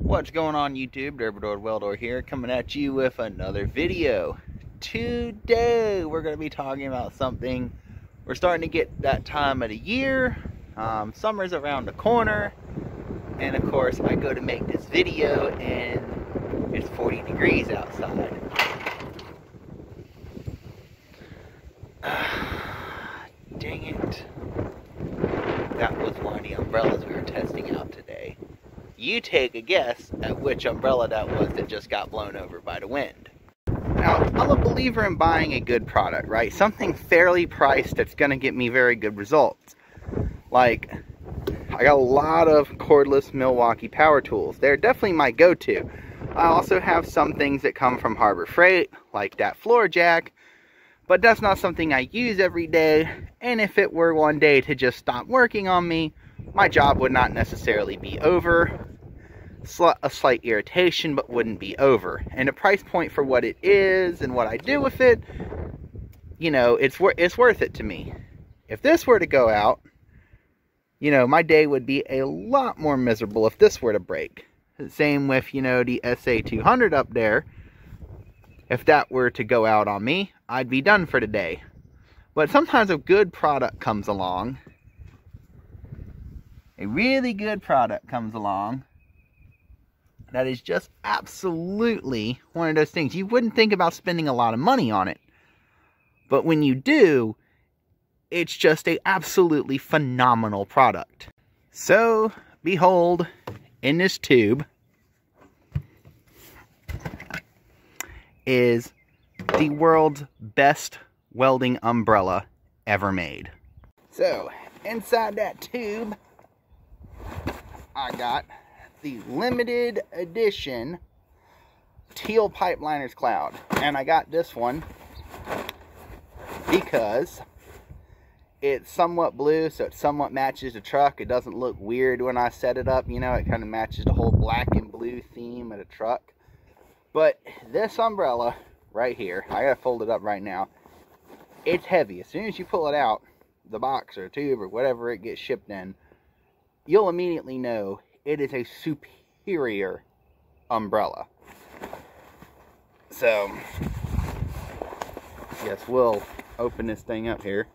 What's going on YouTube? Derby Welder here, coming at you with another video. Today we're going to be talking about something. We're starting to get that time of the year. Summer's around the corner, and of course I go to make this video and it's 40 degrees outside. Dang it. That was one of the umbrellas we were testing out today. You take a guess at which umbrella that was that just got blown over by the wind. Now, I'm a believer in buying a good product, right? Something fairly priced that's going to get me very good results. Like, I got a lot of cordless Milwaukee power tools. They're definitely my go-to. I also have some things that come from Harbor Freight, like that floor jack, but that's not something I use every day, and if it were one day to just stop working on me, my job would not necessarily be over. A slight irritation, but wouldn't be over. And the price point for what it is and what I do with it, you know, it's worth it to me. If this were to go out, you know, my day would be a lot more miserable if this were to break. Same with, you know, the SA200 up there. If that were to go out on me, I'd be done for the day. But sometimes a good product comes along. A really good product comes along that is just absolutely one of those things. You wouldn't think about spending a lot of money on it. But when you do, it's just an absolutely phenomenal product. So, behold, in this tube is the world's best welding umbrella ever made. So, inside that tube, I got the limited edition teal Pipeliners Cloud. And I got this one because it's somewhat blue, so it somewhat matches the truck. It doesn't look weird when I set it up, you know, it kind of matches the whole black and blue theme of the truck. But this umbrella right here, I gotta fold it up right now, it's heavy. As soon as you pull it out, the box or tube or whatever it gets shipped in, you'll immediately know it is a superior umbrella. So, yes, we'll open this thing up here.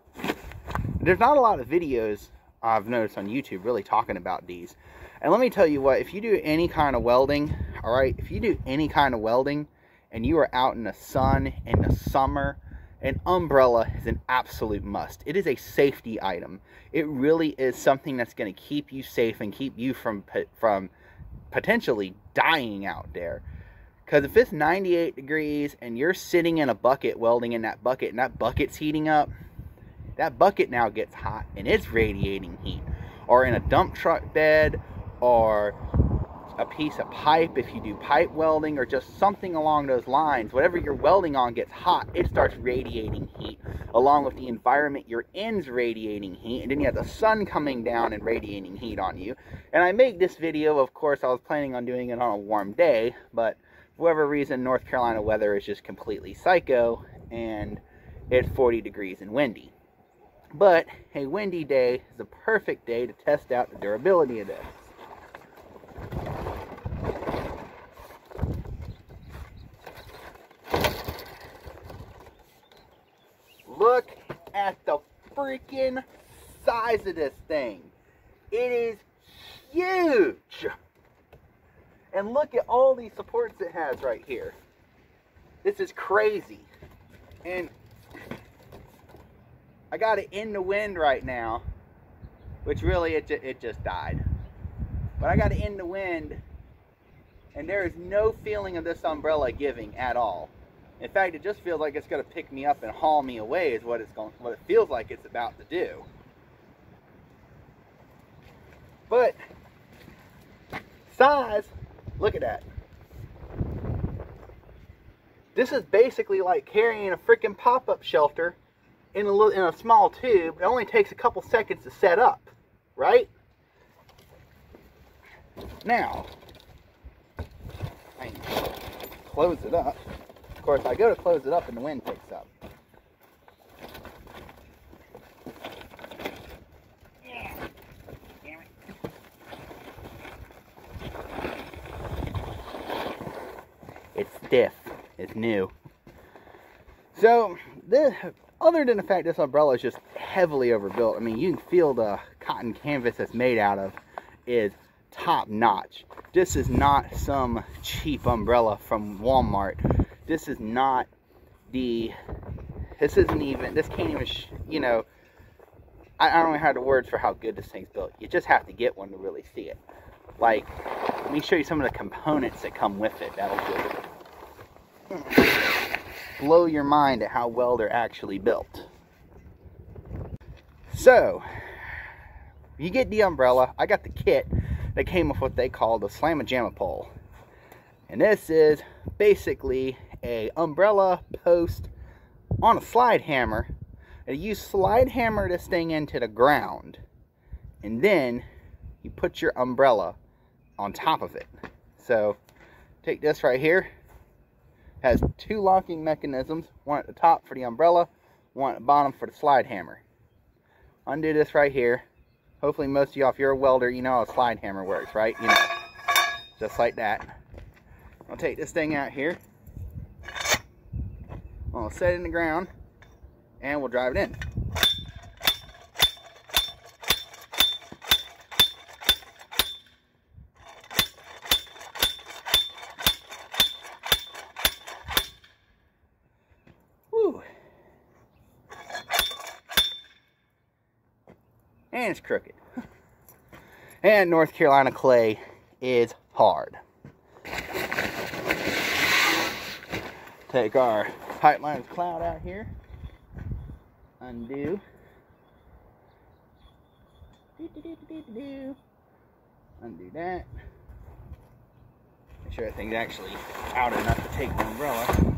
There's not a lot of videos I've noticed on YouTube really talking about these. And let me tell you what, if you do any kind of welding, alright, if you do any kind of welding and you are out in the sun in the summer, an umbrella is an absolute must. It is a safety item. It really is something that's going to keep you safe and keep you from potentially dying out there. Because if it's 98 degrees and you're sitting in a bucket welding in that bucket and that bucket's heating up, that bucket now gets hot and it's radiating heat. Or in a dump truck bed, or a piece of pipe, if you do pipe welding, or just something along those lines, whatever you're welding on gets hot, it starts radiating heat, along with the environment you're in's radiating heat, and then you have the sun coming down and radiating heat on you. And I make this video, of course, I was planning on doing it on a warm day, but for whatever reason, North Carolina weather is just completely psycho, and it's 40 degrees and windy. But a windy day is a perfect day to test out the durability of this. Look at the freaking size of this thing. It is huge. And look at all these supports it has right here. This is crazy. And I got it in the wind right now, which really it just died. But I got it in the wind, and there is no feeling of this umbrella giving at all. In fact, it just feels like it's going to pick me up and haul me away is what it feels like it's about to do. But size, look at that. This is basically like carrying a freaking pop-up shelter in a small tube. It only takes a couple seconds to set up, right? Now, I can close it up. Of course, I go to close it up and the wind picks up. It's stiff. It's new. So, other than the fact this umbrella is just heavily overbuilt, I mean, you can feel the cotton canvas that's made out of is top notch. This is not some cheap umbrella from Walmart. This is not this can't even, you know, I don't know how the words for how good this thing's built. You just have to get one to really see it. Like, let me show you some of the components that come with it. That'll just blow your mind at how well they're actually built. So, you get the umbrella. I got the kit that came with what they call the Slamma-Jamma pole. And this is basically a umbrella post on a slide hammer. And you slide hammer this thing into the ground. And then you put your umbrella on top of it. So, take this right here. Has two locking mechanisms, one at the top for the umbrella, one at the bottom for the slide hammer. Undo this right here. Hopefully most of y'all, if you're a welder, you know how a slide hammer works, right? You know, just like that. I'll take this thing out here. I'll set it in the ground, and we'll drive it in. And it's crooked. And North Carolina clay is hard. Take our pipeline cloud out here. Undo. Undo that. Make sure that thing's actually out enough to take the umbrella.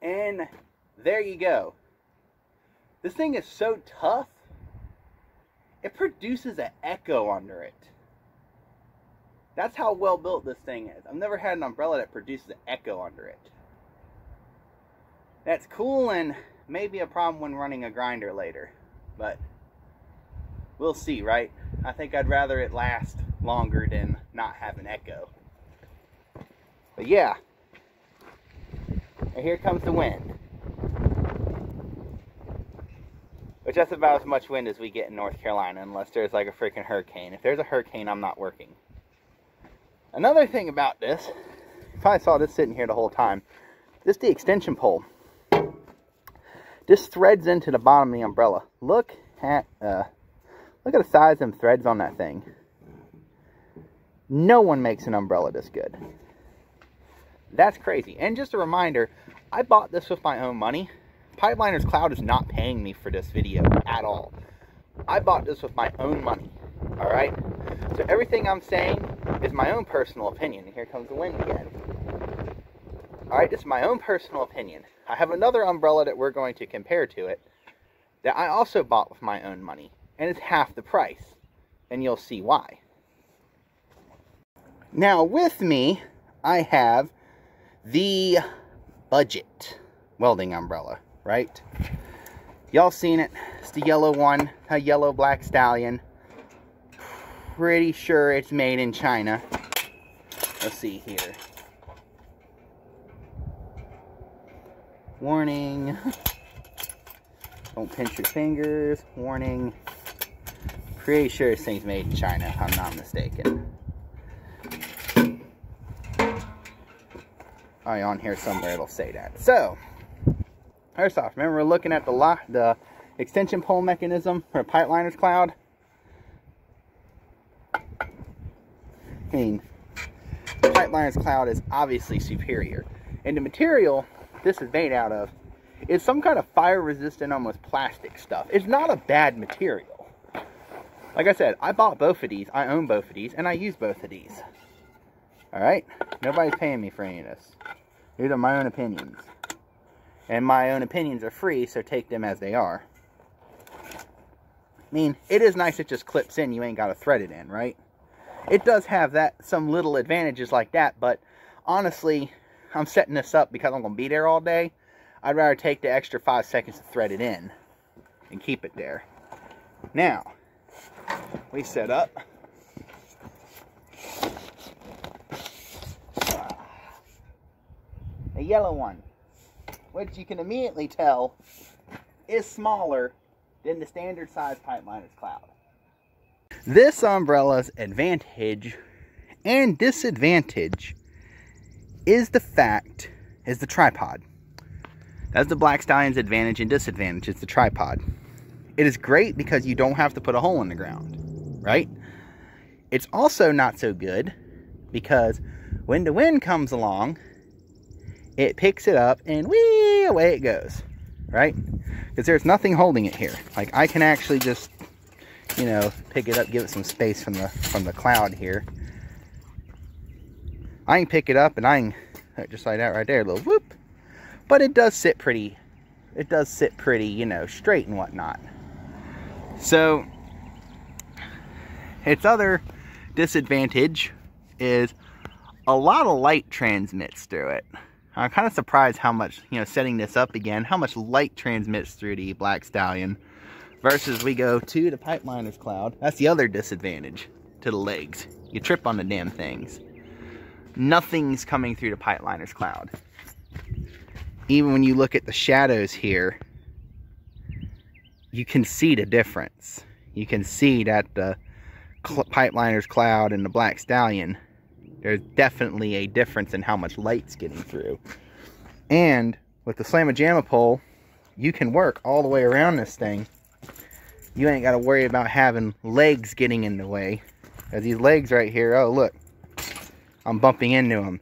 And there you go. This thing is so tough, it produces an echo under it. That's how well built this thing is. I've never had an umbrella that produces an echo under it. That's cool and maybe a problem when running a grinder later. But we'll see, right? I think I'd rather it last longer than not have an echo. But yeah. And here comes the wind. Which that's about as much wind as we get in North Carolina, unless there's like a freaking hurricane. If there's a hurricane, I'm not working. Another thing about this, you probably saw this sitting here the whole time. This is the extension pole. This threads into the bottom of the umbrella. Look at the size of them threads on that thing. No one makes an umbrella this good. That's crazy. And just a reminder, I bought this with my own money. Pipeliner's Cloud is not paying me for this video at all. I bought this with my own money. Alright? So everything I'm saying is my own personal opinion. And here comes the wind again. Alright, this is my own personal opinion. I have another umbrella that we're going to compare to it that I also bought with my own money. And it's half the price. And you'll see why. Now with me, I have the budget welding umbrella, right? Y'all seen it. It's the yellow one, a yellow black Stallion. Pretty sure it's made in China. Let's see here. Warning. Don't pinch your fingers. Warning. Pretty sure this thing's made in China, if I'm not mistaken. On here somewhere it'll say that. So, first off, remember we're looking at the extension pole mechanism for a Pipeliner's Cloud. I mean, Pipeliner's Cloud is obviously superior. And the material this is made out of is some kind of fire-resistant, almost plastic stuff. It's not a bad material. Like I said, I bought both of these, I own both of these, and I use both of these. Alright? Nobody's paying me for any of this. These are my own opinions. And my own opinions are free, so take them as they are. I mean, it is nice it just clips in, you ain't got to thread it in, right? it does have some little advantages like that, but honestly, I'm setting this up because I'm going to be there all day. I'd rather take the extra 5 seconds to thread it in and keep it there. Now, we set up. A yellow one, which you can immediately tell is smaller than the standard size pipe liner's cloud. This umbrella's advantage and disadvantage is the tripod. That's the Black Stallion's advantage and disadvantage. It's the tripod. It is great because you don't have to put a hole in the ground, right? It's also not so good because when the wind comes along, it picks it up and whee, away it goes, right? Because there's nothing holding it here. Like, I can actually just, you know, pick it up, give it some space from the cloud here. I can pick it up and I can, just like that right there, a little whoop. But it does sit pretty, you know, straight and whatnot. So, its other disadvantage is a lot of light transmits through it. I'm kind of surprised how much, you know, setting this up again, how much light transmits through the Black Stallion versus we go to the pipe liner's cloud. That's the other disadvantage to the legs. You trip on the damn things. Nothing's coming through the pipe liner's cloud. Even when you look at the shadows here, you can see the difference. You can see that the pipe liner's cloud and the Black Stallion, there's definitely a difference in how much light's getting through. And with the Slamma-Jamma pole, you can work all the way around this thing. You ain't got to worry about having legs getting in the way. As these legs right here, oh look, I'm bumping into them.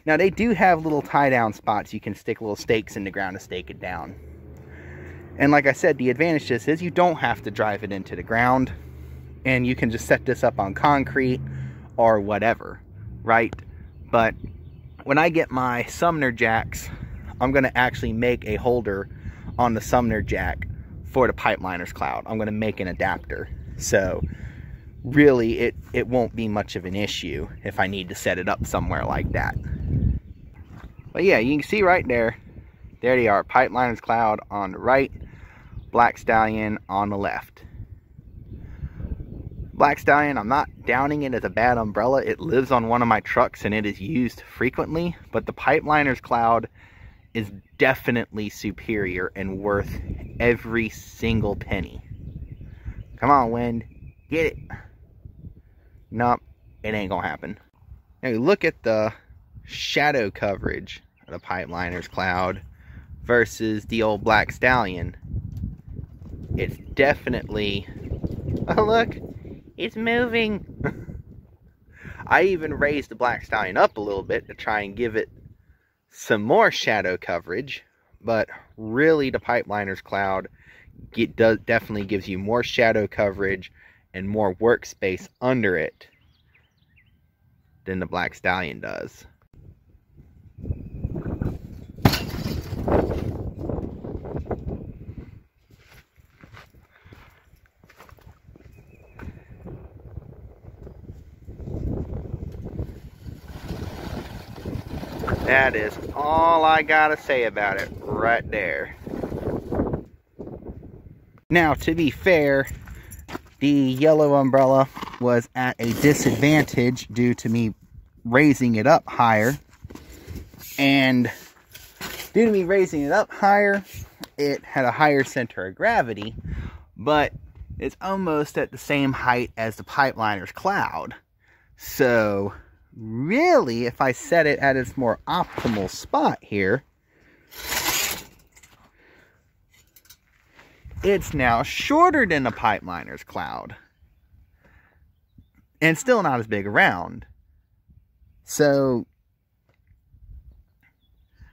Now they do have little tie down spots. You can stick little stakes in the ground to stake it down. And like I said, the advantage to this is you don't have to drive it into the ground. And you can just set this up on concrete or whatever, right? But when I get my Sumner jacks, I'm going to actually make a holder on the Sumner jack for the pipe liner's cloud. I'm going to make an adapter. So really it won't be much of an issue if I need to set it up somewhere like that. But yeah, you can see right there, there they are, pipe liner's cloud on the right, Black Stallion on the left. Black Stallion, I'm not downing it as a bad umbrella. It lives on one of my trucks and it is used frequently, but the pipe liner's cloud is definitely superior and worth every single penny. Come on, wind, get it. Nope, it ain't gonna happen. Now look at the shadow coverage of the pipe liner's cloud versus the old Black Stallion. It's definitely, oh look, it's moving. I even raised the Black Stallion up a little bit to try and give it some more shadow coverage, but really the pipe liner's cloud definitely gives you more shadow coverage and more workspace under it than the Black Stallion does. That is all I gotta say about it right there. Now, to be fair, the yellow umbrella was at a disadvantage due to me raising it up higher. And due to me raising it up higher, it had a higher center of gravity, but it's almost at the same height as the pipe liner's cloud. So really, if I set it at its more optimal spot here, it's now shorter than the pipe liner's cloud. And still not as big around. So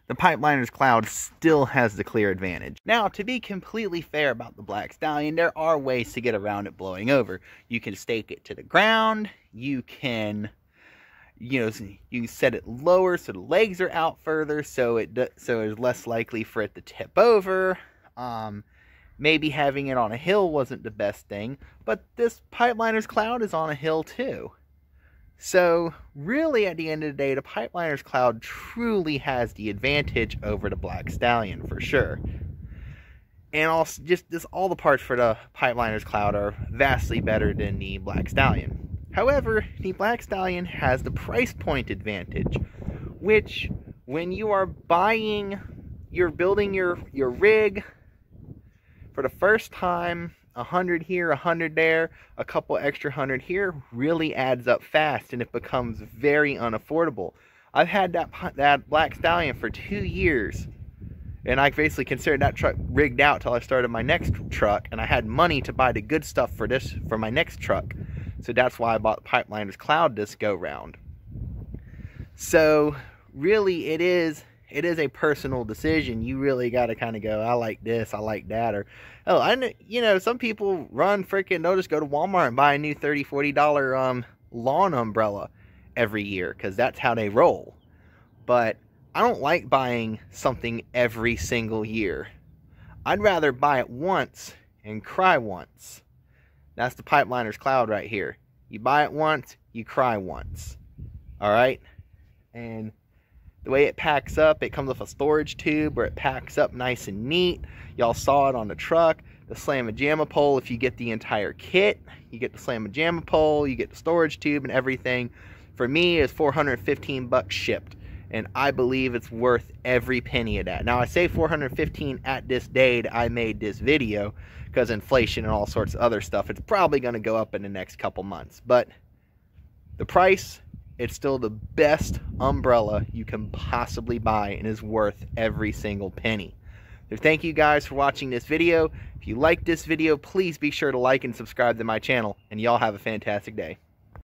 the pipe liner's cloud still has the clear advantage. Now, to be completely fair about the Black Stallion, there are ways to get around it blowing over. You can stake it to the ground. You can, you know, you can set it lower so the legs are out further, so it's less likely for it to tip over. Maybe having it on a hill wasn't the best thing, but this pipe liner's cloud is on a hill too. So really, at the end of the day, the Pipeliner's Cloud truly has the advantage over the Black Stallion for sure. And also, all the parts for the Pipeliner's Cloud are vastly better than the Black Stallion. However, the Black Stallion has the price point advantage, which when you are you're building your rig for the first time, 100 here, 100 there, a couple extra 100 here, really adds up fast and it becomes very unaffordable. I've had that Black Stallion for 2 years. And I basically considered that truck rigged out till I started my next truck, and I had money to buy the good stuff for my next truck. So that's why I bought the Pipeliner's Cloud this go round. So really, it is a personal decision. You really got to kind of go, I like this, I like that, or oh, I know, you know, some people they'll just go to Walmart and buy a new $30, $40 lawn umbrella every year because that's how they roll. But I don't like buying something every single year. I'd rather buy it once and cry once. That's the Pipeliner's Cloud right here. You buy it once, you cry once. Alright? And the way it packs up, it comes with a storage tube where it packs up nice and neat. Y'all saw it on the truck. The Slamma-Jamma pole, if you get the entire kit, you get the Slamma-Jamma pole, you get the storage tube and everything. For me, it's $415 shipped. And I believe it's worth every penny of that. Now, I say $415 at this date I made this video because inflation and all sorts of other stuff. It's probably going to go up in the next couple months. But the price, it's still the best umbrella you can possibly buy and is worth every single penny. So thank you guys for watching this video. If you liked this video, please be sure to like and subscribe to my channel. And y'all have a fantastic day.